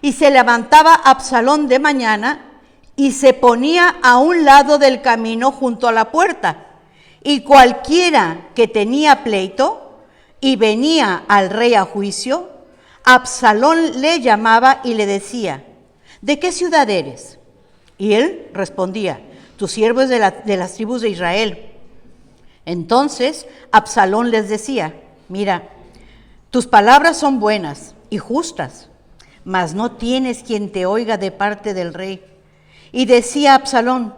Y se levantaba Absalón de mañana y se ponía a un lado del camino junto a la puerta. Y cualquiera que tenía pleito y venía al rey a juicio, Absalón le llamaba y le decía: ¿de qué ciudad eres? Y él respondía: tu siervo es de las tribus de Israel. Entonces Absalón les decía: mira, tus palabras son buenas y justas, mas no tienes quien te oiga de parte del rey. Y decía Absalón: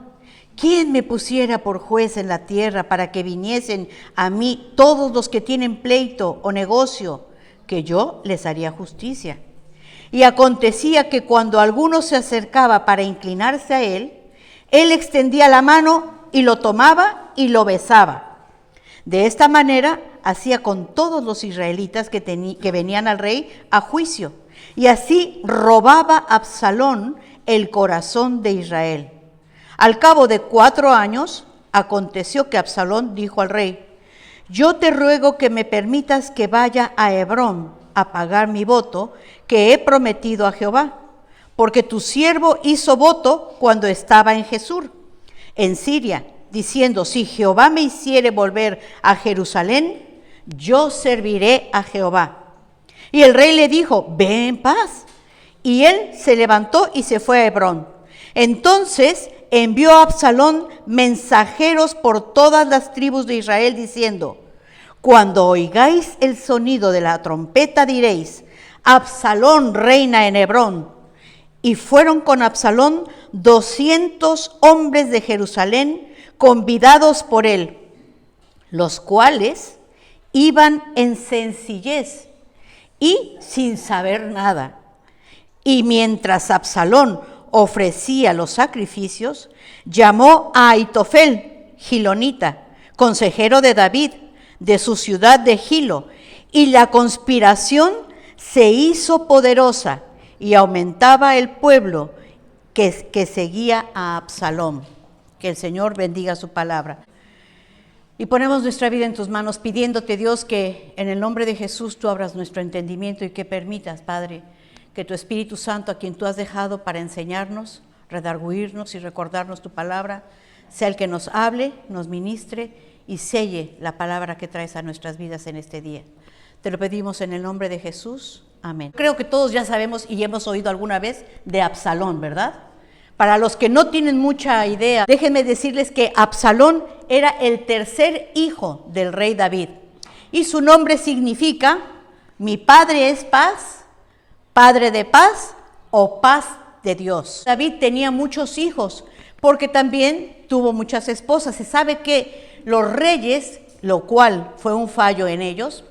¿quién me pusiera por juez en la tierra para que viniesen a mí todos los que tienen pleito o negocio, que yo les haría justicia? Y acontecía que cuando alguno se acercaba para inclinarse a él extendía la mano y lo tomaba y lo besaba. De esta manera hacía con todos los israelitas que venían al rey a juicio. Y así robaba Absalón el corazón de Israel. Al cabo de 4 años, aconteció que Absalón dijo al rey: yo te ruego que me permitas que vaya a Hebrón a pagar mi voto que he prometido a Jehová, porque tu siervo hizo voto cuando estaba en Jesús, en Siria, diciendo: si Jehová me hiciere volver a Jerusalén, yo serviré a Jehová. Y el rey le dijo: ve en paz. Y él se levantó y se fue a Hebrón. Entonces envió a Absalón mensajeros por todas las tribus de Israel, diciendo: cuando oigáis el sonido de la trompeta diréis: Absalón reina en Hebrón. Y fueron con Absalón 200 hombres de Jerusalén, convidados por él, los cuales iban en sencillez y sin saber nada. Y mientras Absalón ofrecía los sacrificios, llamó a Ahitofel, gilonita, consejero de David, de su ciudad de Gilo, y la conspiración se hizo poderosa y aumentaba el pueblo que seguía a Absalón. Que el Señor bendiga su palabra. Y ponemos nuestra vida en tus manos, pidiéndote, Dios, que en el nombre de Jesús tú abras nuestro entendimiento y que permitas, Padre, que tu Espíritu Santo, a quien tú has dejado para enseñarnos, redarguirnos y recordarnos tu palabra, sea el que nos hable, nos ministre y selle la palabra que traes a nuestras vidas en este día. Te lo pedimos en el nombre de Jesús. Amén. Creo que todos ya sabemos y hemos oído alguna vez de Absalón, ¿verdad? Para los que no tienen mucha idea, déjenme decirles que Absalón era el tercer hijo del rey David. Y su nombre significa: mi padre es paz, padre de paz o paz de Dios. David tenía muchos hijos porque también tuvo muchas esposas. Se sabe que los reyes, lo cual fue un fallo en ellos,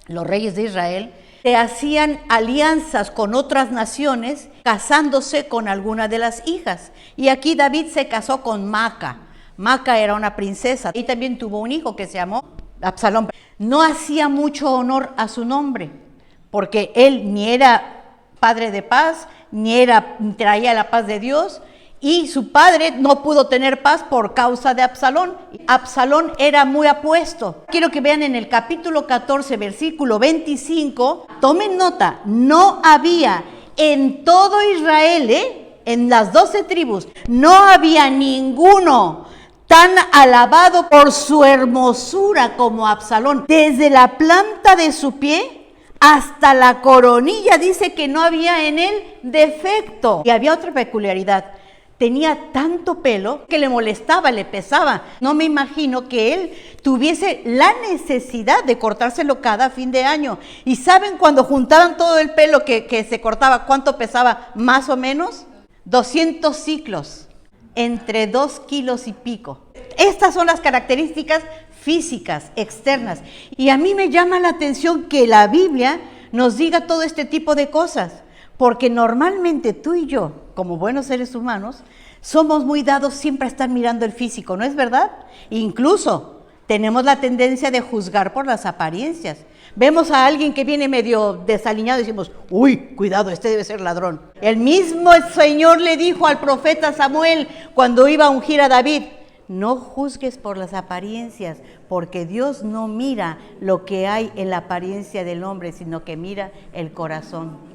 los reyes de Israel, se hacían alianzas con otras naciones casándose con alguna de las hijas. Y aquí David se casó con Maca. Maca era una princesa y también tuvo un hijo que se llamó Absalón. No hacía mucho honor a su nombre, porque él ni era padre de paz, ni traía la paz de Dios, y su padre no pudo tener paz por causa de Absalón. Absalón era muy apuesto. Quiero que vean en el capítulo 14, versículo 25, tomen nota, no había en todo Israel, en las 12 tribus, no había ninguno tan alabado por su hermosura como Absalón. Desde la planta de su pie hasta la coronilla, dice que no había en él defecto. Y había otra peculiaridad: tenía tanto pelo que le molestaba, le pesaba. No me imagino que él tuviese la necesidad de cortárselo cada fin de año. ¿Y saben cuando juntaban todo el pelo que se cortaba, cuánto pesaba más o menos? 200 ciclos, entre 2 kilos y pico. Estas son las características físicas, externas. Y a mí me llama la atención que la Biblia nos diga todo este tipo de cosas. Porque normalmente tú y yo, como buenos seres humanos, somos muy dados siempre a estar mirando el físico, ¿no es verdad? Incluso tenemos la tendencia de juzgar por las apariencias. Vemos a alguien que viene medio desaliñado y decimos: uy, cuidado, este debe ser ladrón. El mismo Señor le dijo al profeta Samuel cuando iba a ungir a David: no juzgues por las apariencias, porque Dios no mira lo que hay en la apariencia del hombre, sino que mira el corazón.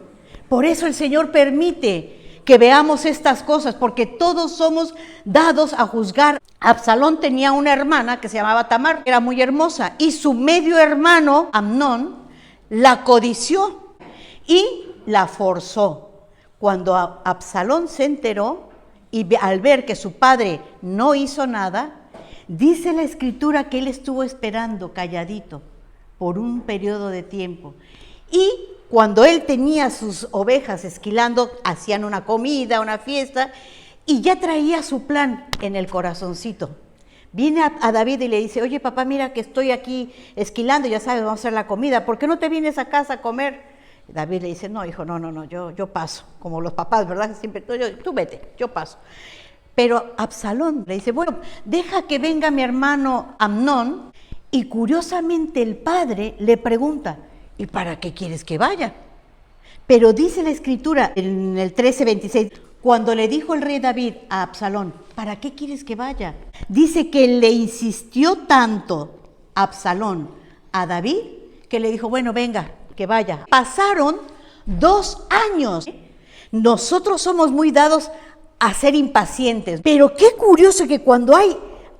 Por eso el Señor permite que veamos estas cosas, porque todos somos dados a juzgar. Absalón tenía una hermana que se llamaba Tamar, era muy hermosa, y su medio hermano, Amnón, la codició y la forzó. Cuando Absalón se enteró y al ver que su padre no hizo nada, dice la Escritura que él estuvo esperando calladito por un periodo de tiempo. Y cuando él tenía sus ovejas esquilando, hacían una comida, una fiesta, y ya traía su plan en el corazoncito. Viene a David y le dice, oye papá, mira que estoy aquí esquilando, ya sabes, vamos a hacer la comida, ¿por qué no te vienes a casa a comer? David le dice, no hijo, no, yo paso, como los papás, ¿verdad? Siempre, tú vete, yo paso. Pero Absalón le dice, bueno, deja que venga mi hermano Amnón, y curiosamente el padre le pregunta, ¿y para qué quieres que vaya? Pero dice la Escritura en el 13:26, cuando le dijo el rey David a Absalón, ¿para qué quieres que vaya? Dice que le insistió tanto Absalón a David que le dijo, bueno, venga, que vaya. Pasaron 2 años. Nosotros somos muy dados a ser impacientes, pero qué curioso que cuando hay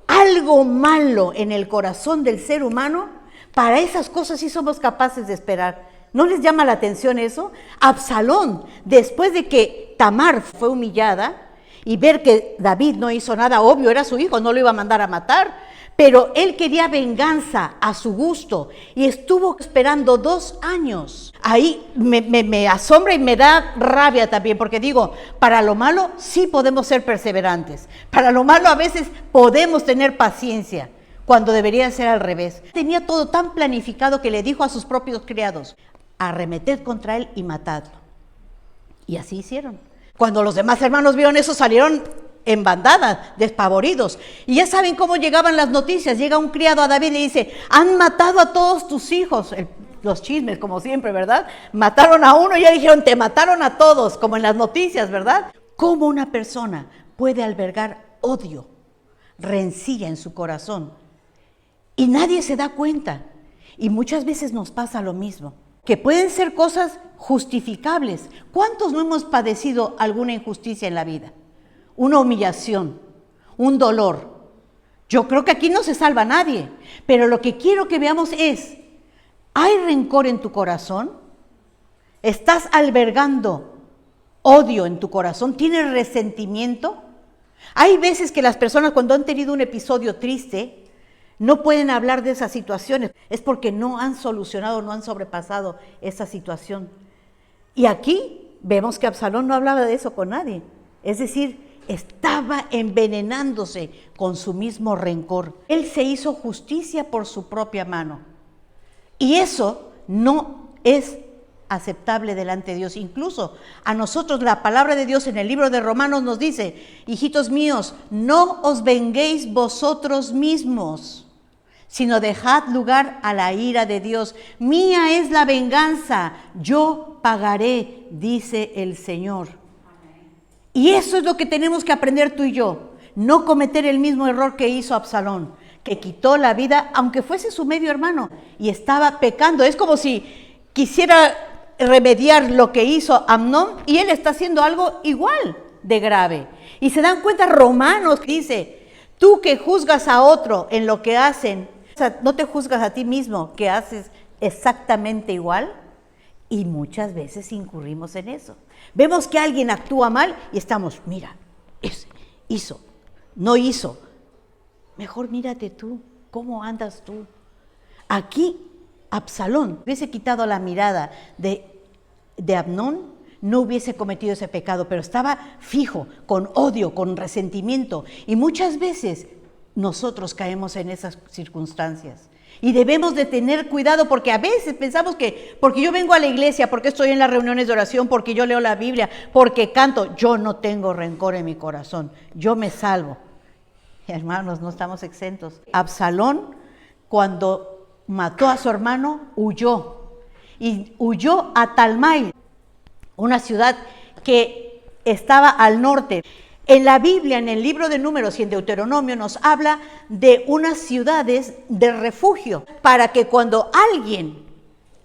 algo malo en el corazón del ser humano, para esas cosas sí somos capaces de esperar. ¿No les llama la atención eso? Absalón, después de que Tamar fue humillada y ver que David no hizo nada, obvio, era su hijo, no lo iba a mandar a matar, pero él quería venganza a su gusto y estuvo esperando 2 años. Ahí me asombra y me da rabia también, porque digo, para lo malo sí podemos ser perseverantes, para lo malo a veces podemos tener paciencia, cuando debería ser al revés. Tenía todo tan planificado que le dijo a sus propios criados, arremeted contra él y matadlo. Y así hicieron. Cuando los demás hermanos vieron eso, salieron en bandada, despavoridos. Y ya saben cómo llegaban las noticias. Llega un criado a David y le dice, han matado a todos tus hijos. Los chismes, como siempre, ¿verdad? Mataron a uno y ya dijeron, te mataron a todos, como en las noticias, ¿verdad? ¿Cómo una persona puede albergar odio, rencilla en su corazón? Y nadie se da cuenta. Y muchas veces nos pasa lo mismo, que pueden ser cosas justificables. ¿Cuántos no hemos padecido alguna injusticia en la vida? Una humillación, un dolor. Yo creo que aquí no se salva nadie, pero lo que quiero que veamos es, ¿hay rencor en tu corazón? ¿Estás albergando odio en tu corazón? ¿Tienes resentimiento? Hay veces que las personas cuando han tenido un episodio triste, no pueden hablar de esas situaciones, es porque no han solucionado, no han sobrepasado esa situación. Y aquí vemos que Absalón no hablaba de eso con nadie, es decir, estaba envenenándose con su mismo rencor. Él se hizo justicia por su propia mano. Y eso no es aceptable delante de Dios. Incluso a nosotros la palabra de Dios en el libro de Romanos nos dice, hijitos míos, no os venguéis vosotros mismos, sino dejad lugar a la ira de Dios. Mía es la venganza, yo pagaré, dice el Señor. Y eso es lo que tenemos que aprender tú y yo, no cometer el mismo error que hizo Absalón, que quitó la vida, aunque fuese su medio hermano, y estaba pecando. Es como si quisiera remediar lo que hizo Amnón, y él está haciendo algo igual de grave. Y se dan cuenta, Romanos dice, tú que juzgas a otro en lo que hacen, o sea, ¿no te juzgas a ti mismo que haces exactamente igual? Y muchas veces incurrimos en eso. Vemos que alguien actúa mal y estamos, mira, hizo, no hizo. Mejor mírate tú, ¿cómo andas tú? Aquí Absalón hubiese quitado la mirada de Amnón, no hubiese cometido ese pecado, pero estaba fijo, con odio, con resentimiento. Y muchas veces nosotros caemos en esas circunstancias. Y debemos de tener cuidado porque a veces pensamos que porque yo vengo a la iglesia, porque estoy en las reuniones de oración, porque yo leo la Biblia, porque canto, yo no tengo rencor en mi corazón, yo me salvo. Hermanos, no estamos exentos. Absalón, cuando mató a su hermano, huyó. Y huyó a Talmai, una ciudad que estaba al norte. En la Biblia, en el libro de Números y en Deuteronomio, nos habla de unas ciudades de refugio, para que cuando alguien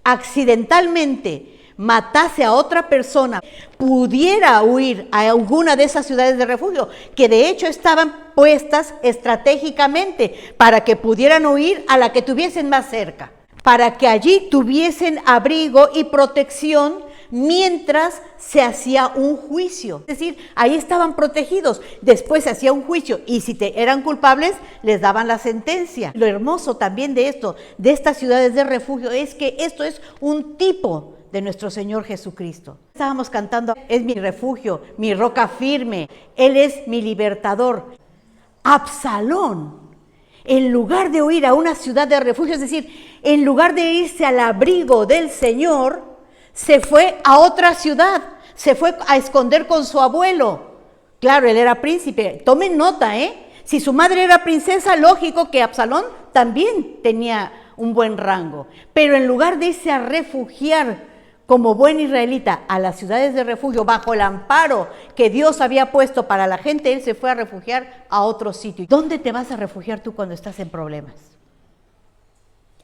accidentalmente matase a otra persona, pudiera huir a alguna de esas ciudades de refugio, que de hecho estaban puestas estratégicamente para que pudieran huir a la que tuviesen más cerca, para que allí tuviesen abrigo y protección mientras se hacía un juicio. Es decir, ahí estaban protegidos, después se hacía un juicio y si eran culpables, les daban la sentencia. Lo hermoso también de esto, de estas ciudades de refugio, es que esto es un tipo de nuestro Señor Jesucristo. Estábamos cantando, es mi refugio, mi roca firme, Él es mi libertador. Absalón, en lugar de huir a una ciudad de refugio, es decir, en lugar de irse al abrigo del Señor, se fue a otra ciudad, se fue a esconder con su abuelo. Claro, él era príncipe. Tomen nota, si su madre era princesa, lógico que Absalón también tenía un buen rango. Pero en lugar de irse a refugiar como buen israelita a las ciudades de refugio, bajo el amparo que Dios había puesto para la gente, él se fue a refugiar a otro sitio. ¿Dónde te vas a refugiar tú cuando estás en problemas?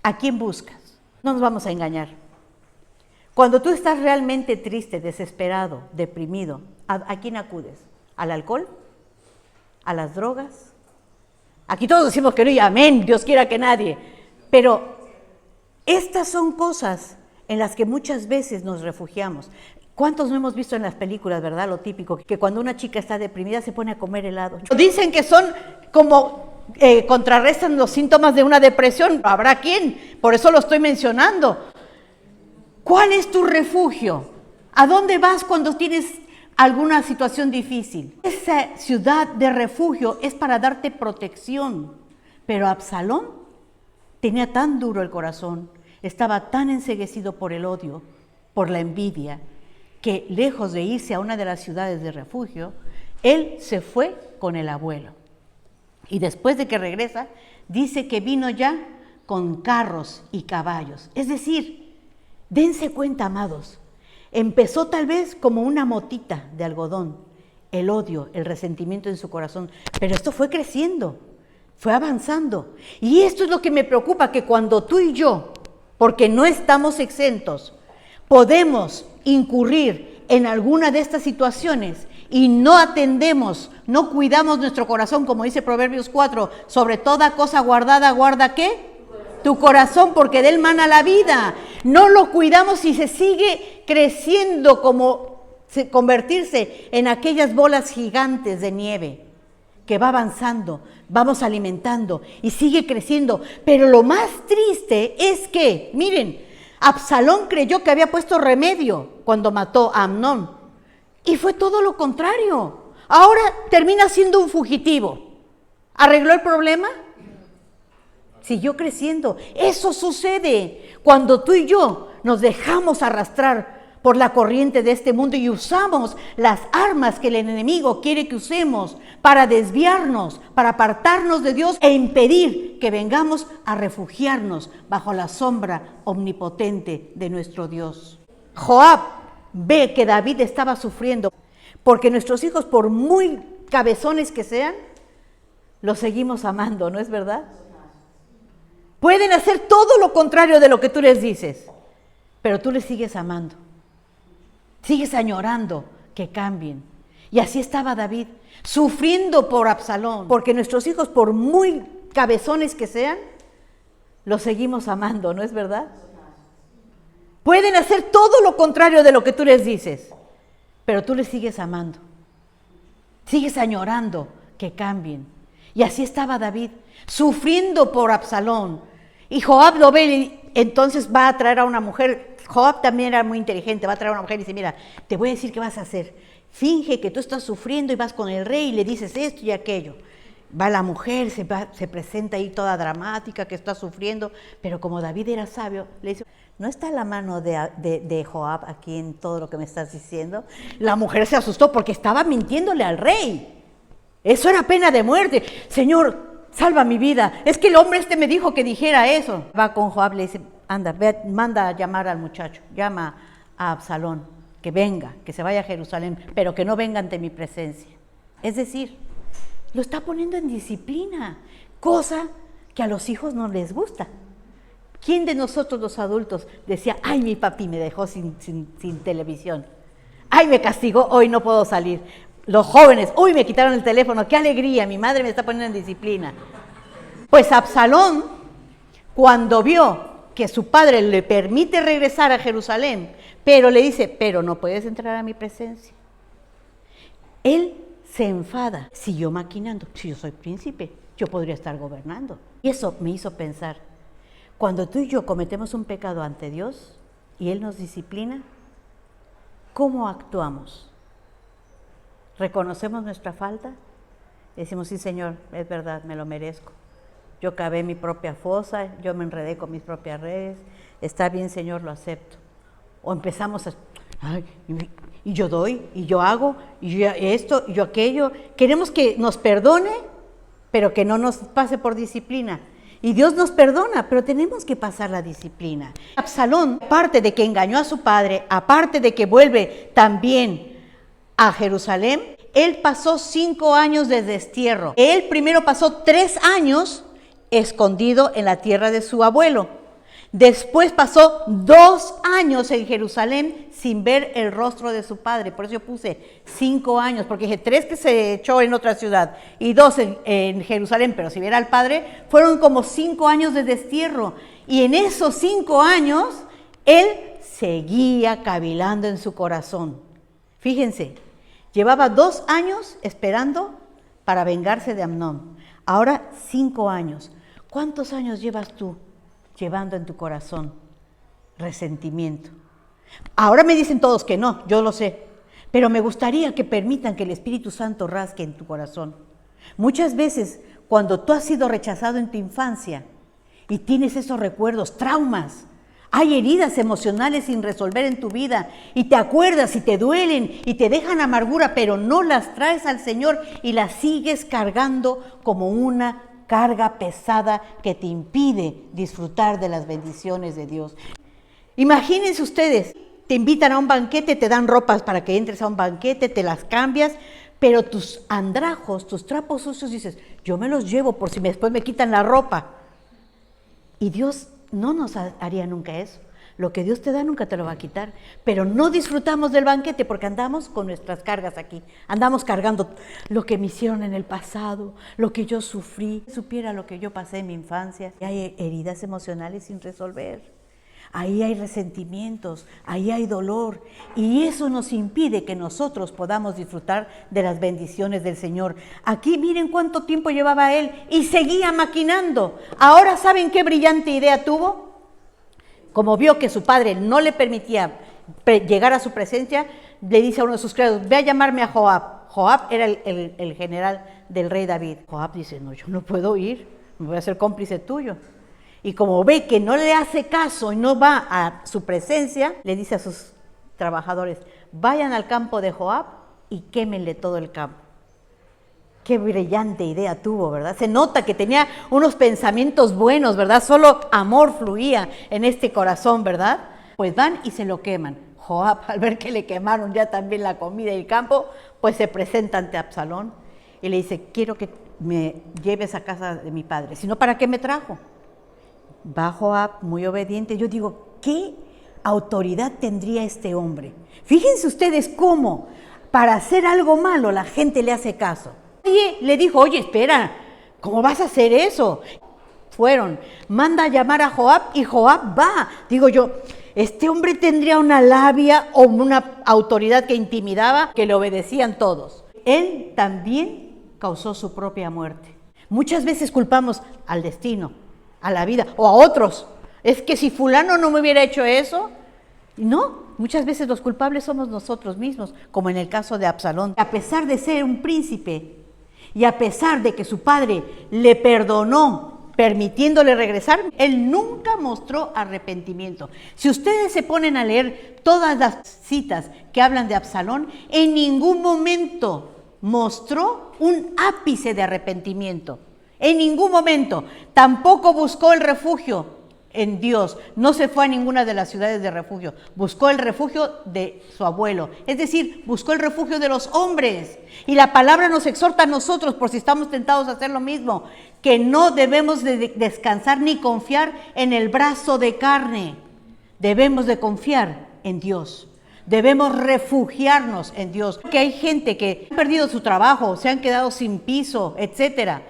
¿A quién buscas? No nos vamos a engañar. Cuando tú estás realmente triste, desesperado, deprimido, ¿a quién acudes? ¿Al alcohol? ¿A las drogas? Aquí todos decimos que no y amén, Dios quiera que nadie. Pero estas son cosas en las que muchas veces nos refugiamos. ¿Cuántos no hemos visto en las películas, verdad? Lo típico, que cuando una chica está deprimida se pone a comer helado. Dicen que son como contrarrestan los síntomas de una depresión. ¿Habrá quién? Por eso lo estoy mencionando. ¿Cuál es tu refugio? ¿A dónde vas cuando tienes alguna situación difícil? Esa ciudad de refugio es para darte protección. Pero Absalón tenía tan duro el corazón, estaba tan enceguecido por el odio, por la envidia, que lejos de irse a una de las ciudades de refugio, él se fue con el abuelo. Y después de que regresa, dice que vino ya con carros y caballos. Es decir, dense cuenta, amados, empezó tal vez como una motita de algodón, el odio, el resentimiento en su corazón, pero esto fue creciendo, fue avanzando. Y esto es lo que me preocupa, que cuando tú y yo, porque no estamos exentos, podemos incurrir en alguna de estas situaciones y no atendemos, no cuidamos nuestro corazón, como dice Proverbios 4, sobre toda cosa guardada, guarda ¿qué? Tu corazón, porque de él mana la vida. No lo cuidamos y se sigue creciendo, como convertirse en aquellas bolas gigantes de nieve que va avanzando, vamos alimentando y sigue creciendo. Pero lo más triste es que, miren, Absalón creyó que había puesto remedio cuando mató a Amnón y fue todo lo contrario. Ahora termina siendo un fugitivo. ¿Arregló el problema? Siguió creciendo. Eso sucede cuando tú y yo nos dejamos arrastrar por la corriente de este mundo y usamos las armas que el enemigo quiere que usemos para desviarnos, para apartarnos de Dios e impedir que vengamos a refugiarnos bajo la sombra omnipotente de nuestro Dios. Joab ve que David estaba sufriendo porque nuestros hijos, por muy cabezones que sean, los seguimos amando, ¿no es verdad? Pueden hacer todo lo contrario de lo que tú les dices, pero tú les sigues amando, sigues añorando que cambien. Y así estaba David, sufriendo por Absalón, porque nuestros hijos, por muy cabezones que sean, los seguimos amando, ¿no es verdad? Pueden hacer todo lo contrario de lo que tú les dices, pero tú les sigues amando, sigues añorando que cambien. Y así estaba David, sufriendo por Absalón. Y Joab lo ve y entonces va a traer a una mujer. Joab también era muy inteligente, va a traer a una mujer y dice, mira, te voy a decir qué vas a hacer. Finge que tú estás sufriendo y vas con el rey y le dices esto y aquello. Va la mujer, se presenta ahí toda dramática, que está sufriendo, pero como David era sabio, le dice, ¿no está la mano de Joab aquí en todo lo que me estás diciendo? La mujer se asustó porque estaba mintiéndole al rey. Eso era pena de muerte. Señor, salva mi vida. Es que el hombre me dijo que dijera eso. Va con Joab, le dice, anda, ve, manda a llamar al muchacho, llama a Absalón, que venga, que se vaya a Jerusalén, pero que no venga ante mi presencia. Es decir, lo está poniendo en disciplina, cosa que a los hijos no les gusta. ¿Quién de nosotros los adultos decía, ay, mi papi me dejó sin televisión? Ay, me castigó, hoy no puedo salir. Los jóvenes, uy, me quitaron el teléfono, qué alegría, mi madre me está poniendo en disciplina. Pues Absalón, cuando vio que su padre le permite regresar a Jerusalén, pero le dice, pero no puedes entrar a mi presencia. Él se enfada, siguió maquinando, si yo soy príncipe, yo podría estar gobernando. Y eso me hizo pensar, cuando tú y yo cometemos un pecado ante Dios y Él nos disciplina, ¿cómo actuamos? ¿Reconocemos nuestra falta? Decimos, sí, Señor, es verdad, me lo merezco. Yo cavé mi propia fosa, yo me enredé con mis propias redes. Está bien, Señor, lo acepto. O empezamos a, ay, y yo doy, y yo hago, y yo esto, y yo aquello. Queremos que nos perdone, pero que no nos pase por disciplina. Y Dios nos perdona, pero tenemos que pasar la disciplina. Absalón, aparte de que engañó a su padre, aparte de que vuelve también a Jerusalén, él pasó 5 años de destierro. Él primero pasó 3 años escondido en la tierra de su abuelo. Después pasó 2 años en Jerusalén sin ver el rostro de su padre. Por eso yo puse 5 años, porque dije 3 que se echó en otra ciudad y 2 en Jerusalén, pero si viera al padre, fueron como 5 años de destierro. Y en esos 5 años, él seguía cavilando en su corazón. Fíjense, llevaba 2 años esperando para vengarse de Amnón. Ahora 5 años. ¿Cuántos años llevas tú llevando en tu corazón resentimiento? Ahora me dicen todos que no, yo lo sé, pero me gustaría que permitan que el Espíritu Santo rasque en tu corazón. Muchas veces, cuando tú has sido rechazado en tu infancia y tienes esos recuerdos, traumas, hay heridas emocionales sin resolver en tu vida y te acuerdas y te duelen y te dejan amargura, pero no las traes al Señor y las sigues cargando como una carga pesada que te impide disfrutar de las bendiciones de Dios. Imagínense ustedes, te invitan a un banquete, te dan ropas para que entres a un banquete, te las cambias, pero tus andrajos, tus trapos sucios, dices, yo me los llevo por si después me quitan la ropa. Y Dios no nos haría nunca eso. Lo que Dios te da nunca te lo va a quitar, pero no disfrutamos del banquete porque andamos con nuestras cargas aquí, andamos cargando lo que me hicieron en el pasado, lo que yo sufrí, supiera lo que yo pasé en mi infancia. Y hay heridas emocionales sin resolver, ahí hay resentimientos, ahí hay dolor, y eso nos impide que nosotros podamos disfrutar de las bendiciones del Señor. Aquí miren cuánto tiempo llevaba él y seguía maquinando. Ahora, ¿saben qué brillante idea tuvo? Como vio que su padre no le permitía llegar a su presencia, le dice a uno de sus criados, ve a llamarme a Joab. Joab era el general del rey David. Joab dice, no, yo no puedo ir, me voy a ser cómplice tuyo. Y como ve que no le hace caso y no va a su presencia, le dice a sus trabajadores, vayan al campo de Joab y quémenle todo el campo. Qué brillante idea tuvo, ¿verdad? Se nota que tenía unos pensamientos buenos, ¿verdad? Solo amor fluía en este corazón, ¿verdad? Pues van y se lo queman. Joab, al ver que le quemaron ya también la comida y el campo, pues se presenta ante Absalón y le dice, quiero que me lleves a casa de mi padre, si no, ¿para qué me trajo? Va Joab, muy obediente. Yo digo, ¿qué autoridad tendría este hombre? Fíjense ustedes cómo para hacer algo malo la gente le hace caso. Nadie le dijo, oye, espera, ¿cómo vas a hacer eso? Fueron, manda a llamar a Joab y Joab va. Digo yo, este hombre tendría una labia o una autoridad que intimidaba, que le obedecían todos. Él también causó su propia muerte. Muchas veces culpamos al destino, a la vida o a otros. Es que si fulano no me hubiera hecho eso, no, muchas veces los culpables somos nosotros mismos, como en el caso de Absalón. A pesar de ser un príncipe y a pesar de que su padre le perdonó, permitiéndole regresar, él nunca mostró arrepentimiento. Si ustedes se ponen a leer todas las citas que hablan de Absalón, en ningún momento mostró un ápice de arrepentimiento. En ningún momento. Tampoco buscó el refugio en Dios. No se fue a ninguna de las ciudades de refugio. Buscó el refugio de su abuelo. Es decir, buscó el refugio de los hombres. Y la palabra nos exhorta a nosotros, por si estamos tentados a hacer lo mismo, que no debemos de descansar ni confiar en el brazo de carne. Debemos de confiar en Dios. Debemos refugiarnos en Dios. Que hay gente que ha perdido su trabajo, se han quedado sin piso, etcétera.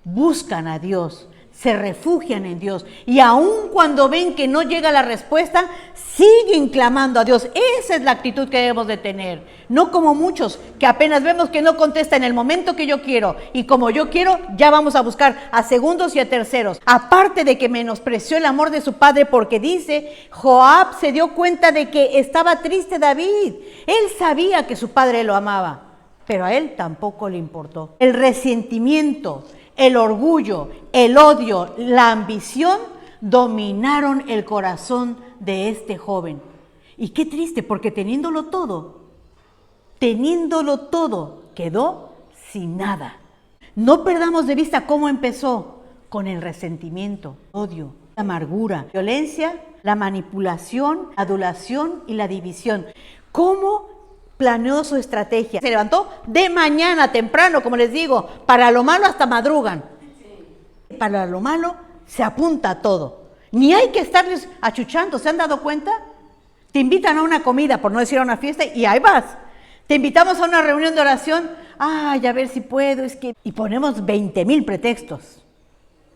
Buscan a Dios, se refugian en Dios. Y aun cuando ven que no llega la respuesta, siguen clamando a Dios. Esa es la actitud que debemos de tener. No como muchos que apenas vemos que no contesta en el momento que yo quiero. Y como yo quiero, ya vamos a buscar a segundos y a terceros. Aparte de que menospreció el amor de su padre, porque dice, Joab se dio cuenta de que estaba triste David. Él sabía que su padre lo amaba, pero a él tampoco le importó. El resentimiento, el orgullo, el odio, la ambición dominaron el corazón de este joven. Y qué triste, porque teniéndolo todo, quedó sin nada. No perdamos de vista cómo empezó, con el resentimiento, odio, la amargura, violencia, la manipulación, la adulación y la división. ¿Cómo planeó su estrategia? Se levantó de mañana temprano, como les digo, para lo malo hasta madrugan. Para lo malo se apunta a todo. Ni hay que estarles achuchando, ¿se han dado cuenta? Te invitan a una comida, por no decir a una fiesta, y ahí vas. Te invitamos a una reunión de oración, ay, a ver si puedo, es que... Y ponemos 20,000 pretextos.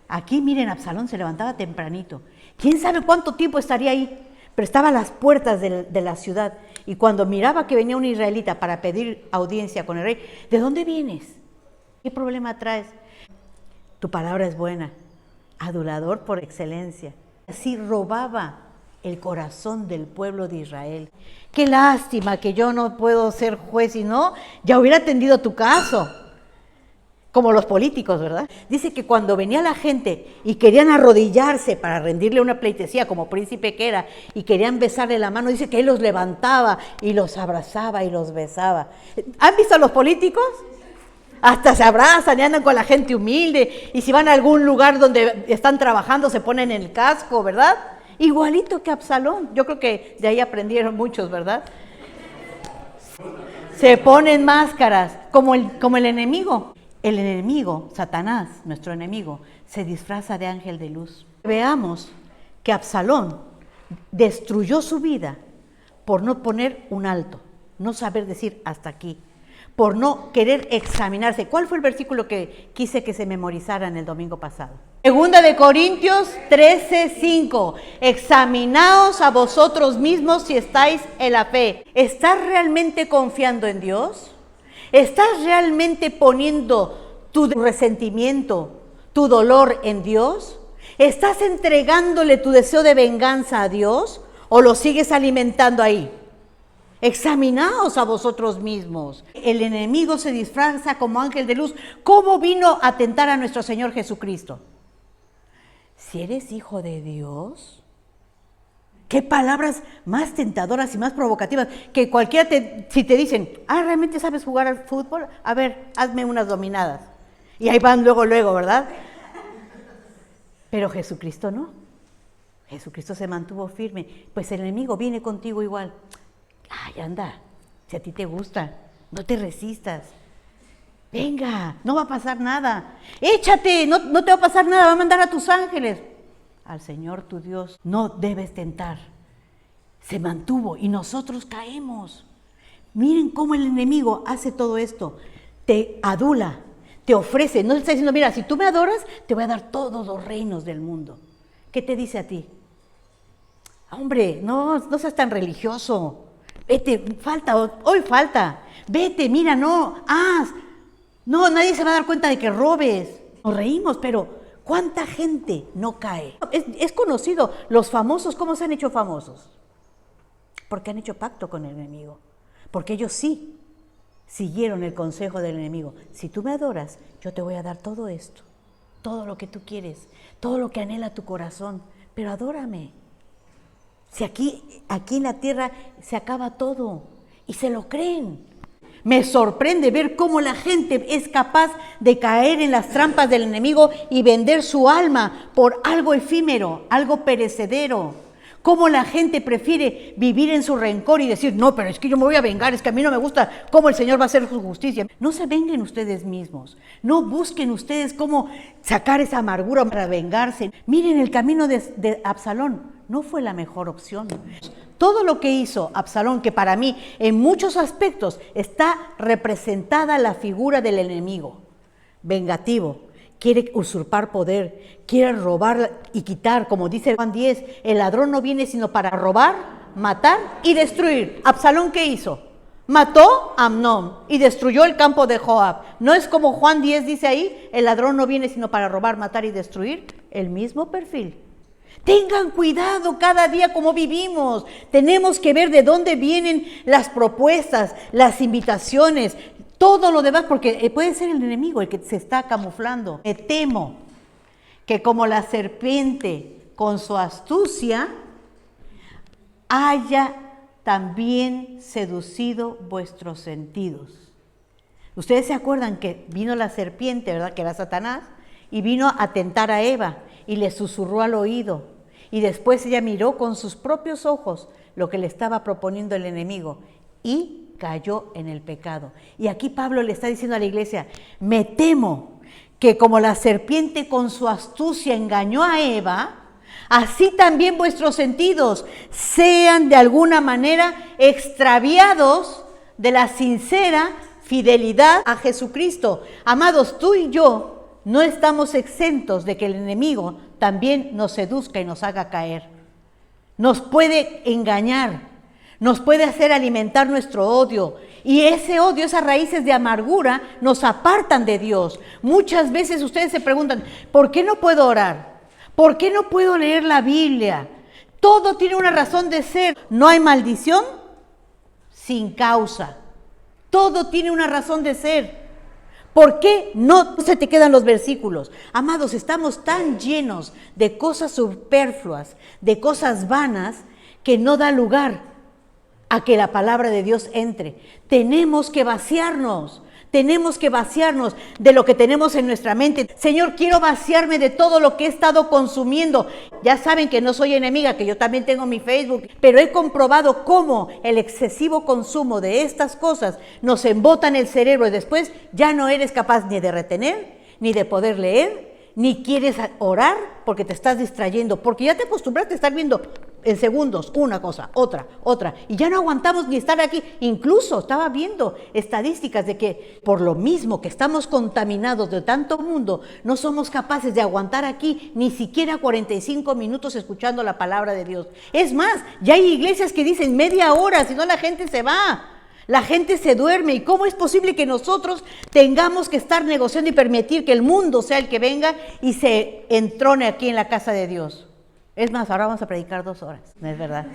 Aquí, miren, Absalón se levantaba tempranito. ¿Quién sabe cuánto tiempo estaría ahí? Pero estaba a las puertas de la ciudad. Y cuando miraba que venía un israelita para pedir audiencia con el rey, ¿de dónde vienes? ¿Qué problema traes? Tu palabra es buena. Adulador por excelencia. Así robaba el corazón del pueblo de Israel. Qué lástima que yo no puedo ser juez, y no, ya hubiera atendido tu caso. Como los políticos, ¿verdad? Dice que cuando venía la gente y querían arrodillarse para rendirle una pleitesía como príncipe que era, y querían besarle la mano, dice que él los levantaba y los abrazaba y los besaba. ¿Han visto a los políticos? Hasta se abrazan y andan con la gente humilde, y si van a algún lugar donde están trabajando se ponen el casco, ¿verdad? Igualito que Absalón. Yo creo que de ahí aprendieron muchos, ¿verdad? Se ponen máscaras como el enemigo. El enemigo, Satanás, nuestro enemigo, se disfraza de ángel de luz. Veamos que Absalón destruyó su vida por no poner un alto, no saber decir hasta aquí, por no querer examinarse. ¿Cuál fue el versículo que quise que se memorizaran el domingo pasado? 2 Corintios 13:5. Examinaos a vosotros mismos si estáis en la fe. ¿Estás realmente confiando en Dios? ¿Estás realmente poniendo tu resentimiento, tu dolor en Dios? ¿Estás entregándole tu deseo de venganza a Dios o lo sigues alimentando ahí? Examinaos a vosotros mismos. El enemigo se disfraza como ángel de luz. ¿Cómo vino a tentar a nuestro Señor Jesucristo? Si eres hijo de Dios... Qué palabras más tentadoras y más provocativas, que cualquiera si te dicen, ¿realmente sabes jugar al fútbol? A ver, hazme unas dominadas. Y ahí van luego, ¿verdad? Pero Jesucristo no. Jesucristo se mantuvo firme. Pues el enemigo viene contigo igual. Ay, anda, si a ti te gusta, no te resistas. Venga, no va a pasar nada. Échate, no te va a pasar nada, va a mandar a tus ángeles. Al Señor tu Dios no debes tentar. Se mantuvo y nosotros caemos. Miren cómo el enemigo hace todo esto. Te adula, te ofrece. No te está diciendo, mira, si tú me adoras, te voy a dar todos los reinos del mundo. ¿Qué te dice a ti? Hombre, no seas tan religioso. Vete, hoy falta. Vete, mira, no, haz. No, nadie se va a dar cuenta de que robes. Nos reímos, pero ¿cuánta gente no cae? Es conocido, los famosos, ¿cómo se han hecho famosos? Porque han hecho pacto con el enemigo. Porque ellos sí siguieron el consejo del enemigo. Si tú me adoras, yo te voy a dar todo esto, todo lo que tú quieres, todo lo que anhela tu corazón, pero adórame. Si aquí en la tierra se acaba todo, y se lo creen. Me sorprende ver cómo la gente es capaz de caer en las trampas del enemigo y vender su alma por algo efímero, algo perecedero. Cómo la gente prefiere vivir en su rencor y decir, no, pero es que yo me voy a vengar, es que a mí no me gusta cómo el Señor va a hacer su justicia. No se venguen ustedes mismos, no busquen ustedes cómo sacar esa amargura para vengarse. Miren el camino de Absalón, no fue la mejor opción. Todo lo que hizo Absalón, que para mí en muchos aspectos está representada la figura del enemigo, vengativo. Quiere usurpar poder, quiere robar y quitar, como dice Juan 10, el ladrón no viene sino para robar, matar y destruir. ¿Absalón qué hizo? Mató a Amnón y destruyó el campo de Joab. ¿No es como Juan 10 dice ahí, el ladrón no viene sino para robar, matar y destruir? El mismo perfil. Tengan cuidado cada día como vivimos. Tenemos que ver de dónde vienen las propuestas, las invitaciones, todo lo demás, porque puede ser el enemigo el que se está camuflando. Me temo que como la serpiente con su astucia haya también seducido vuestros sentidos. Ustedes se acuerdan que vino la serpiente, ¿verdad? Que era Satanás, y vino a tentar a Eva y le susurró al oído. Y después ella miró con sus propios ojos lo que le estaba proponiendo el enemigo y cayó en el pecado. Y aquí Pablo le está diciendo a la iglesia, me temo que como la serpiente con su astucia engañó a Eva, así también vuestros sentidos sean de alguna manera extraviados de la sincera fidelidad a Jesucristo. Amados, tú y yo no estamos exentos de que el enemigo también nos seduzca y nos haga caer. Nos puede engañar, nos puede hacer alimentar nuestro odio, y ese odio, esas raíces de amargura nos apartan de Dios. Muchas veces ustedes se preguntan, ¿por qué no puedo orar? ¿Por qué no puedo leer la Biblia? Todo tiene una razón de ser. No hay maldición sin causa. Todo tiene una razón de ser. ¿Por qué no se te quedan los versículos? Amados, estamos tan llenos de cosas superfluas, de cosas vanas, que no da lugar a que la palabra de Dios entre. Tenemos que vaciarnos de lo que tenemos en nuestra mente. Señor, quiero vaciarme de todo lo que he estado consumiendo. Ya saben que no soy enemiga, que yo también tengo mi Facebook, pero he comprobado cómo el excesivo consumo de estas cosas nos embota en el cerebro y después ya no eres capaz ni de retener, ni de poder leer, ni quieres orar porque te estás distrayendo, porque ya te acostumbraste a estar viendo en segundos una cosa, otra, y ya no aguantamos ni estar aquí. Incluso estaba viendo estadísticas de que por lo mismo que estamos contaminados de tanto mundo, no somos capaces de aguantar aquí ni siquiera 45 minutos escuchando la palabra de Dios. Es más, ya hay iglesias que dicen media hora, si no la gente se va. La gente se duerme. ¿Y cómo es posible que nosotros tengamos que estar negociando y permitir que el mundo sea el que venga y se entrone aquí en la casa de Dios? Es más, ahora vamos a predicar 2 horas, ¿no es verdad?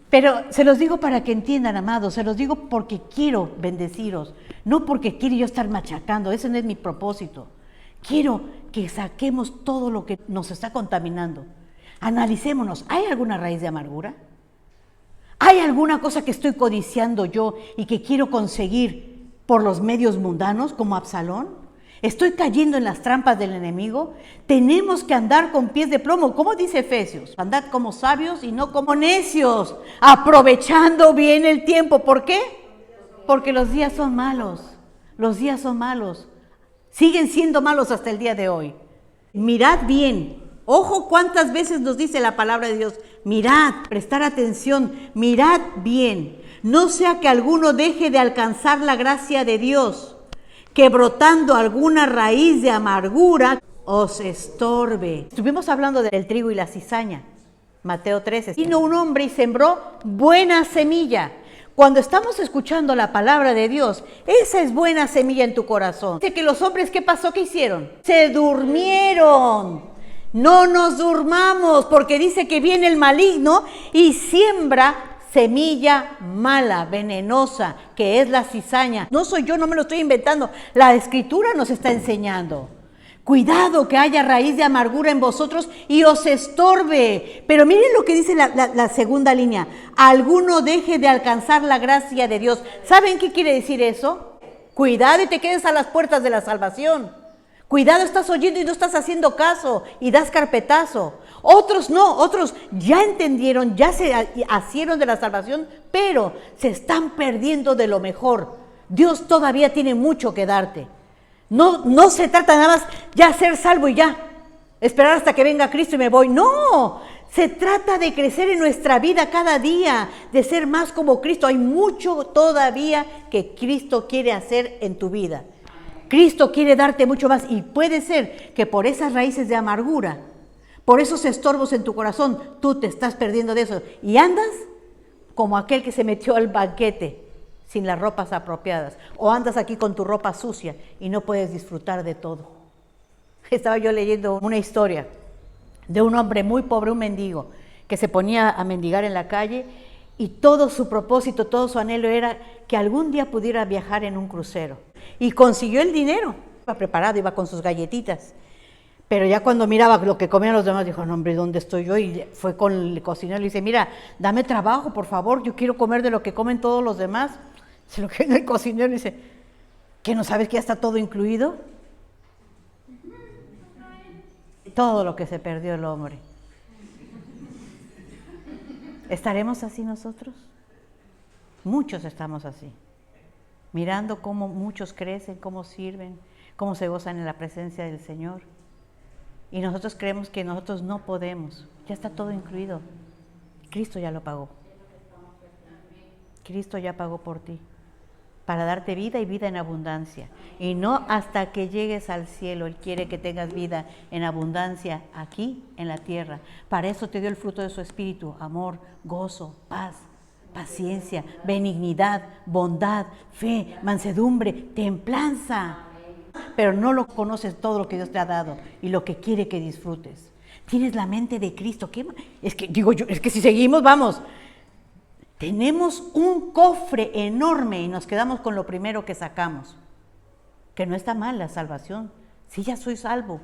Pero se los digo para que entiendan, amados, se los digo porque quiero bendeciros, no porque quiero yo estar machacando, ese no es mi propósito. Quiero que saquemos todo lo que nos está contaminando. Analicémonos, ¿hay alguna raíz de amargura? ¿Hay alguna cosa que estoy codiciando yo y que quiero conseguir por los medios mundanos como Absalón? ¿Estoy cayendo en las trampas del enemigo? Tenemos que andar con pies de plomo, como dice Efesios, andad como sabios y no como necios, aprovechando bien el tiempo. ¿Por qué? Porque los días son malos, siguen siendo malos hasta el día de hoy. Mirad bien, ojo cuántas veces nos dice la palabra de Dios, mirad, prestar atención, mirad bien, no sea que alguno deje de alcanzar la gracia de Dios, que brotando alguna raíz de amargura os estorbe. Estuvimos hablando del trigo y la cizaña, Mateo 13. Vino un hombre y sembró buena semilla. Cuando estamos escuchando la palabra de Dios, esa es buena semilla en tu corazón. Dice que los hombres, ¿qué pasó? ¿Qué hicieron? Se durmieron. No nos durmamos, porque dice que viene el maligno y siembra semilla mala, venenosa, que es la cizaña. No soy yo, no me lo estoy inventando. La Escritura nos está enseñando. Cuidado que haya raíz de amargura en vosotros y os estorbe. Pero miren lo que dice la segunda línea. Alguno deje de alcanzar la gracia de Dios. ¿Saben qué quiere decir eso? Cuidado y te quedes a las puertas de la salvación. Cuidado, estás oyendo y no estás haciendo caso y das carpetazo. Otros no, otros ya entendieron, ya se asieron de la salvación, pero se están perdiendo de lo mejor. Dios todavía tiene mucho que darte. No se trata nada más ya ser salvo y ya, esperar hasta que venga Cristo y me voy. No, se trata de crecer en nuestra vida cada día, de ser más como Cristo. Hay mucho todavía que Cristo quiere hacer en tu vida. Cristo quiere darte mucho más y puede ser que por esas raíces de amargura, por esos estorbos en tu corazón, tú te estás perdiendo de eso y andas como aquel que se metió al banquete sin las ropas apropiadas, o andas aquí con tu ropa sucia y no puedes disfrutar de todo. Estaba yo leyendo una historia de un hombre muy pobre, un mendigo, que se ponía a mendigar en la calle y todo su propósito, todo su anhelo era que algún día pudiera viajar en un crucero. Y consiguió el dinero, iba preparado, iba con sus galletitas. Pero ya cuando miraba lo que comían los demás, dijo, no hombre, ¿dónde estoy yo? Y fue con el cocinero y le dice, mira, dame trabajo, por favor, yo quiero comer de lo que comen todos los demás. Se lo que el cocinero dice, ¿qué no sabes que ya está todo incluido? Todo lo que se perdió el hombre. ¿Estaremos así nosotros? Muchos estamos así, mirando cómo muchos crecen, cómo sirven, cómo se gozan en la presencia del Señor. Y nosotros creemos que nosotros no podemos, ya está todo incluido. Cristo ya lo pagó. Cristo ya pagó por ti, para darte vida y vida en abundancia. Y no hasta que llegues al cielo, Él quiere que tengas vida en abundancia aquí en la tierra. Para eso te dio el fruto de su espíritu, amor, gozo, paz, paciencia, benignidad, bondad, fe, mansedumbre, templanza. Pero no lo conoces todo lo que Dios te ha dado y lo que quiere que disfrutes. Tienes la mente de Cristo. Es que si seguimos, vamos. Tenemos un cofre enorme y nos quedamos con lo primero que sacamos. Que no está mal la salvación. Sí, ya soy salvo.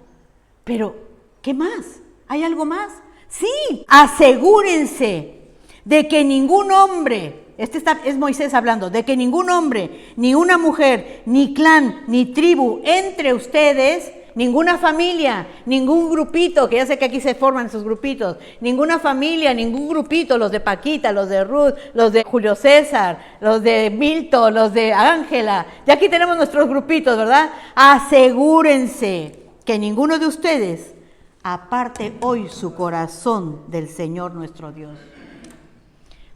Pero, ¿qué más? ¿Hay algo más? Sí, asegúrense de que ningún hombre, es Moisés hablando, de que ningún hombre, ni una mujer, ni clan, ni tribu entre ustedes, ninguna familia, ningún grupito, que ya sé que aquí se forman esos grupitos, ninguna familia, ningún grupito, los de Paquita, los de Ruth, los de Julio César, los de Milton, los de Ángela, ya aquí tenemos nuestros grupitos, ¿verdad? Asegúrense que ninguno de ustedes aparte hoy su corazón del Señor nuestro Dios.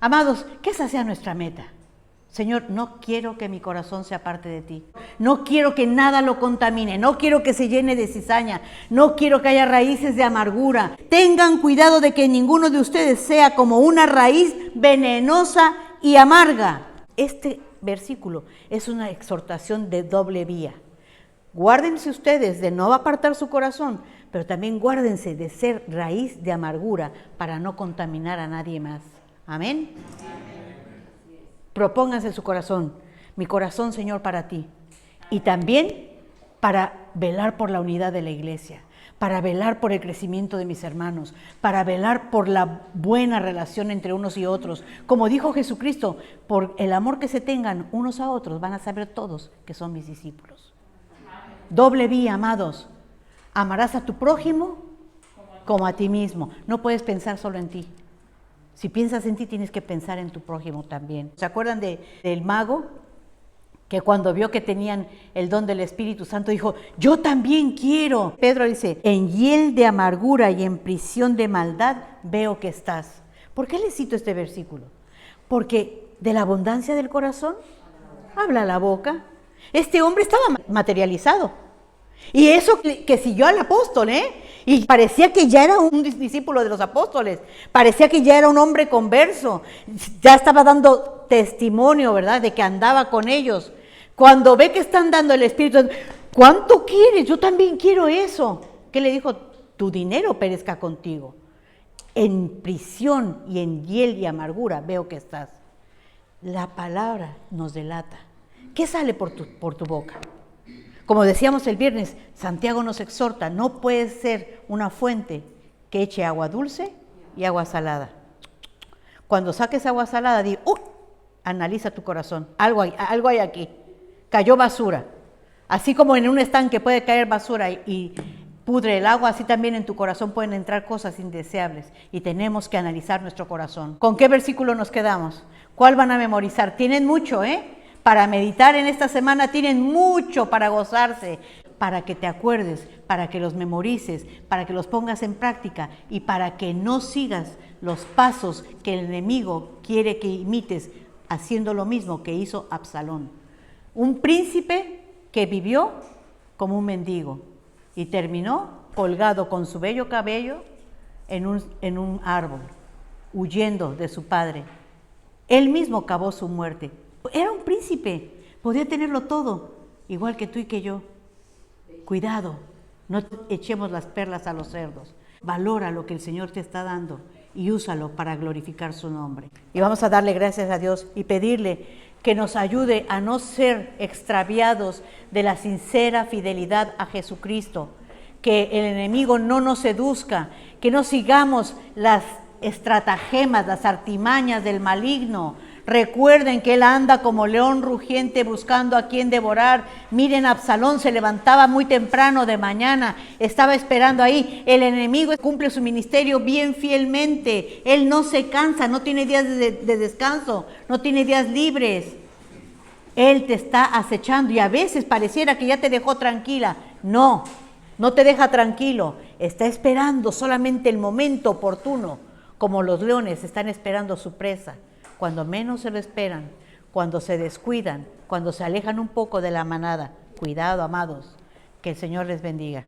Amados, que esa sea nuestra meta. Señor, no quiero que mi corazón se aparte de ti. No quiero que nada lo contamine. No quiero que se llene de cizaña. No quiero que haya raíces de amargura. Tengan cuidado de que ninguno de ustedes sea como una raíz venenosa y amarga. Este versículo es una exhortación de doble vía. Guárdense ustedes de no apartar su corazón, pero también guárdense de ser raíz de amargura para no contaminar a nadie más. Amén. Propónganse su corazón, mi corazón, Señor, para ti. Y también para velar por la unidad de la iglesia, para velar por el crecimiento de mis hermanos, para velar por la buena relación entre unos y otros. Como dijo Jesucristo, por el amor que se tengan unos a otros, van a saber todos que son mis discípulos. Doble vía, amados. Amarás a tu prójimo como a ti mismo. No puedes pensar solo en ti. Si piensas en ti, tienes que pensar en tu prójimo también. ¿Se acuerdan del mago? Que cuando vio que tenían el don del Espíritu Santo, dijo, yo también quiero. Pedro dice, en hiel de amargura y en prisión de maldad veo que estás. ¿Por qué le cito este versículo? Porque de la abundancia del corazón habla la boca. Este hombre estaba materializado. Y eso que siguió al apóstol, y parecía que ya era un discípulo de los apóstoles, parecía que ya era un hombre converso, ya estaba dando testimonio, ¿verdad?, de que andaba con ellos. Cuando ve que están dando el Espíritu, ¿cuánto quieres? Yo también quiero eso. ¿Qué le dijo? Tu dinero perezca contigo. En prisión y en hiel y amargura veo que estás. La palabra nos delata. ¿Qué sale por tu boca? Como decíamos el viernes, Santiago nos exhorta, no puede ser una fuente que eche agua dulce y agua salada. Cuando saques agua salada, di, analiza tu corazón, algo hay aquí, cayó basura. Así como en un estanque puede caer basura y pudre el agua, así también en tu corazón pueden entrar cosas indeseables y tenemos que analizar nuestro corazón. ¿Con qué versículo nos quedamos? ¿Cuál van a memorizar? Tienen mucho, para meditar en esta semana, tienen mucho para gozarse, para que te acuerdes, para que los memorices, para que los pongas en práctica y para que no sigas los pasos que el enemigo quiere que imites, haciendo lo mismo que hizo Absalón. Un príncipe que vivió como un mendigo y terminó colgado con su bello cabello en un árbol, huyendo de su padre. Él mismo cavó su muerte. Era un príncipe, podía tenerlo todo, igual que tú y que yo. Cuidado, no echemos las perlas a los cerdos. Valora lo que el Señor te está dando y úsalo para glorificar su nombre. Y vamos a darle gracias a Dios y pedirle que nos ayude a no ser extraviados de la sincera fidelidad a Jesucristo, que el enemigo no nos seduzca, que no sigamos las estratagemas, las artimañas del maligno. Recuerden que él anda como león rugiente buscando a quien devorar. Miren, Absalón se levantaba muy temprano de mañana, estaba esperando ahí. El enemigo cumple su ministerio bien fielmente. Él no se cansa, no tiene días de descanso, no tiene días libres. Él te está acechando y a veces pareciera que ya te dejó tranquila. No te deja tranquilo. Está esperando solamente el momento oportuno, como los leones están esperando su presa. Cuando menos se lo esperan, cuando se descuidan, cuando se alejan un poco de la manada. Cuidado, amados, que el Señor les bendiga.